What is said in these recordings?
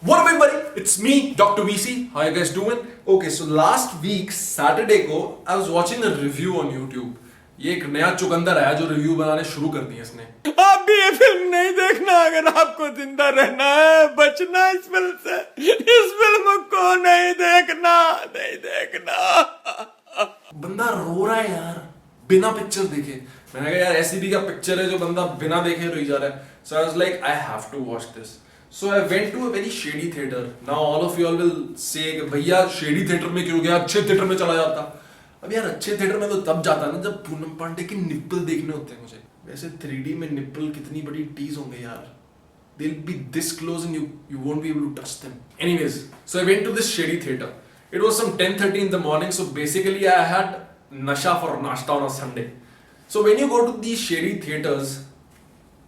What up everybody, it's me, Dr. VC. How you guys doing? Okay, so last week, Saturday को I was watching a review on YouTube. ये एक नया चुकंदर आया जो review बनाने शुरू कर दिया इसने. आप भी ये फिल्म नहीं देखना अगर आपको जिंदा रहना है, बचना इस फिल्म से. इस फिल्म को नहीं देखना. बंदा रो रहा है यार, बिना पिक्चर देखे. मैंने कहा यार ऐसी भी क्या पिक्चर है जो बंदा बिना देखे रोई जा रहा है. So I was like, I have to watch this. So I went to a very shady theater. Now all of you all will say कि भैया shady theater में क्यों गया, अच्छे theater में चला जाता. अब यार अच्छे theater में तो तब जाता ना जब पूनम पांडे की निप्पल देखने होते हैं मुझे. वैसे 3D में निप्पल कितनी बड़ी टीज होंगे यार. They'll be this close and you won't be able to touch them. Anyways, so I went to this shady theater. It was some 10:30 in the morning, so basically I had nasha for nashta on a Sunday. So when you go to these shady theaters,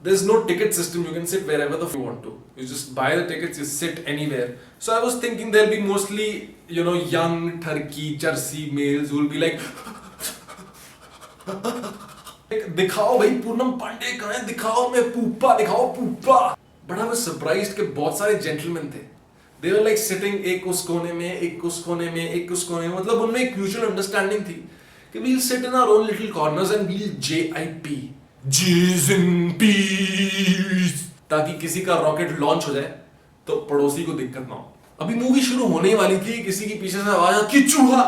there's no ticket system. You can sit wherever the f you want to. You just buy the tickets, you sit anywhere. So I was thinking there'll be mostly, young turkey, Jersey males who will be like, दिखाओ भाई पूनम पांडे कहाँ है, दिखाओ मैं pupa, दिखाओ pupa. But I was surprised कि बहुत सारे gentlemen थे. They were like sitting एक उस कोने में, एक उस कोने में, एक उस कोने में. मतलब उनमें एक mutual understanding थी कि we'll sit in our own little corners and we'll JIP. J's in peace. ताकि किसी का रॉकेट लॉन्च हो जाए तो पड़ोसी को दिक्कत ना हो. अभी मूवी शुरू होने वाली थी, किसी की पीछे से आवाज आई कि चूहा.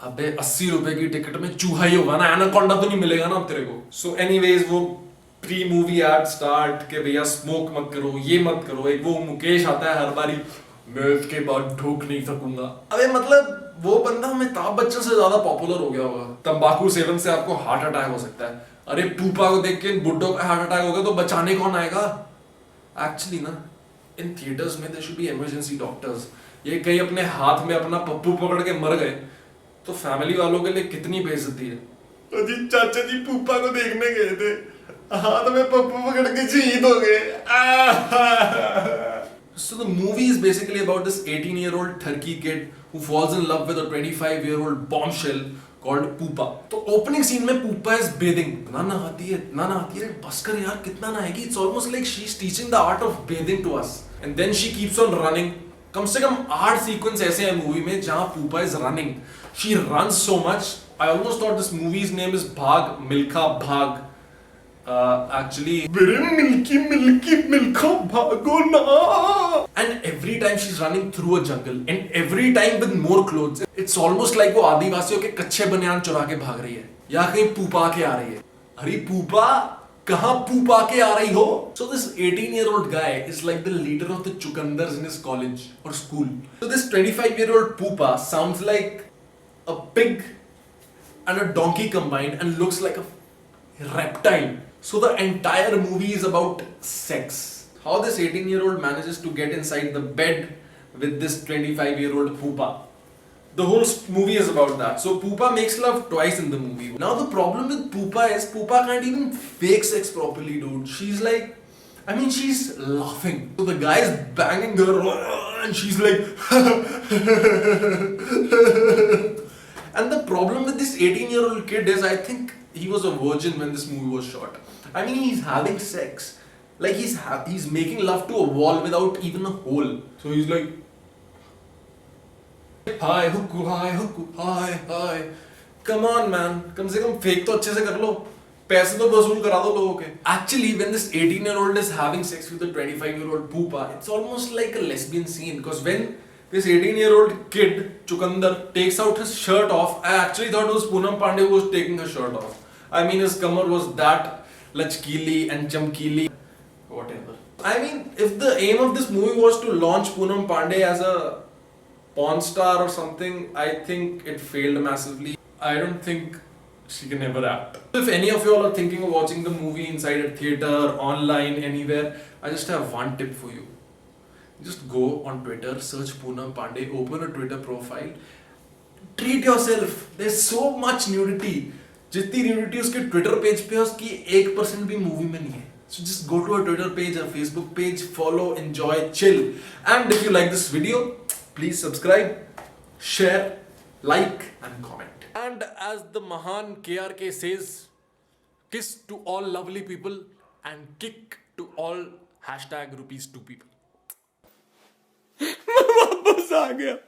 अबे 80 रुपए की टिकट में चूहा ही होगा ना, एनाकोंडा तो नहीं मिलेगा ना अब तेरे को. सो एनीवेज वो प्री मूवी एड स्टार्ट के भैया स्मोक मत करो, ये मत करो. एक वो मुकेश आता है हर बारी, मैं इसके बाद ढोक नहीं सकूंगा. अबे मतलब वो बंदा अमिताभ बच्चन से ज्यादा पॉपुलर हो गया होगा. तंबाकू सेवन से आपको हार्ट अटैक हो सकता है. अरे पूपा को देख के बुड्ढों का हार्ट अटैक हो गया तो बचाने कौन आएगा. एक्चुअली ना इन थिएटर्स में there should be emergency doctors. ये कहीं अपने हाथ में अपना पप्पू पकड़ के मर गए तो फैमिली वालों के लिए कितनी बेइज्जती है. जी चाचा जी पूपा को देखने गए थे, हाथ में पप्पू पकड़ के शहीद हो गए. So the movie is basically about this 18-year-old Turkey kid who falls in love with a 25-year-old bombshell called Pupa. तो opening scene में Pupa is bathing. ना नहाती है. बस कर यार कितना नहाएगी. It's almost like she's teaching the art of bathing to us. And then she keeps on running. कम से कम 8 sequence ऐसे हैं मूवी में जहाँ Pupa is running. She runs so much. I almost thought this movie's name is Bhag Milkha Bhag. Actually, Milkha भागो ना. and every time she's running through a jungle and every time with more clothes, it's almost like वो आदिवासियों के कच्चे बनियान चुरा के भाग रही है या कहीं पूपा के आ रही है. अरे पूपा कहाँ पूपा के आ रही हो. So this 18-year-old guy is like the leader of the chukandars in his college or school. So this 25-year-old Pupa sounds like a pig and a donkey combined and looks like a reptile. So the entire movie is about sex. How this 18-year-old manages to get inside the bed with this 25-year-old Pupa. The whole movie is about that. So Pupa makes love twice in the movie. Now the problem with Pupa is Pupa can't even fake sex properly, dude. She's like, she's laughing. So the guy is banging her and she's like and the problem with this 18-year-old kid is I think he was a virgin when this movie was shot. He's having sex. Like he's making love to a wall without even a hole. So he's like, hi hukku, hi hukku, hi. Come on man, कम से कम fake तो अच्छे से कर लो. पैसे तो वसूल करा दो लोगों के. Actually, when this 18-year-old is having sex with a 25-year-old Pupa, it's almost like a lesbian scene. Because when this 18-year-old kid, Chukandar, takes out his shirt off, I actually thought it was Poonam Pandey who was taking her shirt off. His kamar was that lachkili and chamkili. Whatever. If the aim of this movie was to launch Poonam Pandey as a porn star or something, I think it failed massively. I don't think she can ever act. If any of you all are thinking of watching the movie inside a theater, online, anywhere, I just have one tip for you. Just go on Twitter, search Poonam Pandey, open a Twitter profile, treat yourself. There's so much nudity. जितनी nudity उसके Twitter page पे है उसकी 1% भी movie में नहीं है. So just go to our Twitter page, our Facebook page, follow, enjoy, chill. And if you like this video, please subscribe, share, like and comment. And as the Mahan KRK says, kiss to all lovely people and kick to all #rupees 2 people. आ गया।